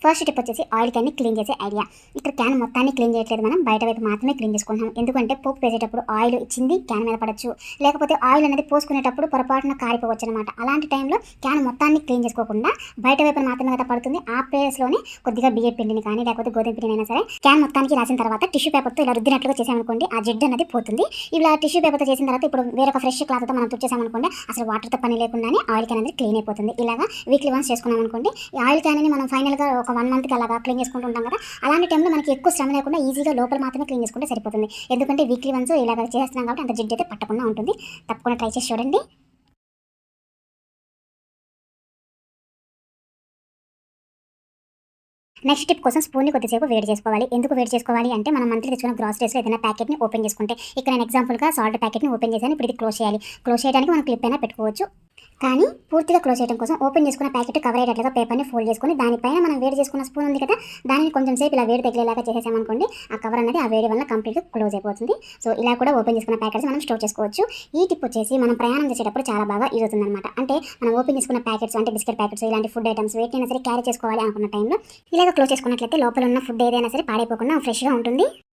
First tip వచ్చేసి oil క్యాన్ని clean చేసే idea. ఇక్కడ క్యాన్ మొత్తాన్ని క్లీన్ చేయట్లేదు, మనం బయట వైపు మాత్రమే క్లీన్ చేసుకుంటున్నాం. ఎందుకంటే పోపు వేసేటప్పుడు ఆయిల్ ఇచ్చింది క్యాన్ మీద పడచ్చు, లేకపోతే ఆయిల్ అనేది పోసుకునేటప్పుడు పొరపాటున కారిపోవచ్చు అనమాట. అలాంటి టైంలో క్యాన్ మొత్తాన్ని క్లీన్ చేసుకోకుండా బయట వైపు మాత్రమే కదా పడుతుంది. ఆ ప్లేస్లోనే కొద్దిగా బియ్యం పిండిని కానీ లేకపోతే గోధుమ పిండిని అయినా సరే క్యాన్ మొత్తానికి రాసిన తర్వాత టిష్యూ పేపర్తో ఇలా రుద్దినట్లుగా చేసామనుకోండి, ఆ జిడ్డు అనేది పోతుంది. ఇలా టిష్యూ పేపర్తో చేసిన తర్వాత ఇప్పుడు వేరొక ఫ్రెష్ క్లాత్తో మనం తుడిచేసామనుకోండి, అసలు వాటర్తో పని లేకుండానే ఆయిల్ క్యాన్ అనేది క్లీన్ అయిపోతుంది. ఇలాగా వీక్లీ వన్స్ చేసుకున్నాం అనుకోండి, ఈ ఆయిల్ క్యాన్ ని మనం ఫైనల్గా ఒక 1 మంత్కి అలాగా క్లీన్ చేసుకుంటూ ఉంటాం కదా. అలాంటి టైంలో మనకి ఎక్కువ శ్రమ లేకుండా ఈజీగా లోపల మాత్రమే క్లీన్ చేసుకుంటే సరిపోతుంది. ఎందుకంటే వీక్లీ వన్స్ ఇలాగ చేస్తున్నాం కాబట్టి అంత జిడ్డు అయితే పట్టకుండా ఉంటుంది. తప్పకుండా ట్రై చేసి చూడండి. నెక్స్ట్ టిప్ కోసం స్పూన్ని కొద్దిసేపు వేడి చేసుకోవాలి. ఎందుకు వేడి చేసుకోవాలి అంటే, మనం మంత్లీ తెచ్చుకున్న గ్రాసరీస్లో ఏదైనా ప్యాకెట్ని ఓపెన్ చేసుకుంటే, ఇక్కడ నేను ఎగ్జాంపుల్గా సాల్ట్ ప్యాకెట్ని ఓపెన్ చేశాను. ఇప్పుడు ఇది క్లోజ్ చేయాలి. క్లోజ్ చేయడానికి మనం క్లిప్ అయినా పెట్టుకోవచ్చు, కానీ పూర్తిగా క్లోజ్ చేయడం కోసం ఓపెన్ చేసుకున్న ప్యాకెట్ కవర్ అయ్యేటట్లుగా పేపర్ని ఫోల్డ్ చేసుకొని దానిపైన మనం వేడి చేసుకున్న స్పూన్ ఉంది కదా, దానిని కొంచెం సేపు ఇలా వేడి తగిలేలాగా చేసేసామనుకోండి, ఆ కవర్ అనేది ఆ వేడి వల్ల కంప్లీట్గా క్లోజ్ అయిపోతుంది. సో ఇలా కూడా ఓపెన్ చేసుకున్న ప్యాకెట్స్ మనం స్టోర్ చేసుకోవచ్చు. ఈ టిప్ వచ్చేసి మనం ప్రయాణం చేసేటప్పుడు చాలా బాగా యూజ్ అవుతుంది అనమాట. అంటే మనం ఓపెన్ చేసుకున్న ప్యాకెట్స్ అంటే బిస్కెట్ ప్యాకెట్స్, ఇలాంటి ఫుడ్ ఐటమ్స్ వేటినైనా సరే క్యారీ చేసుకోవాలి అనుకున్న టైంలో ఇలాగ క్లోజ్ చేసుకున్నట్లయితే లోపల ఉన్న ఫుడ్ ఏదైనా సరే పాడైపోకుండా ఫ్రెష్గా ఉంటుంది.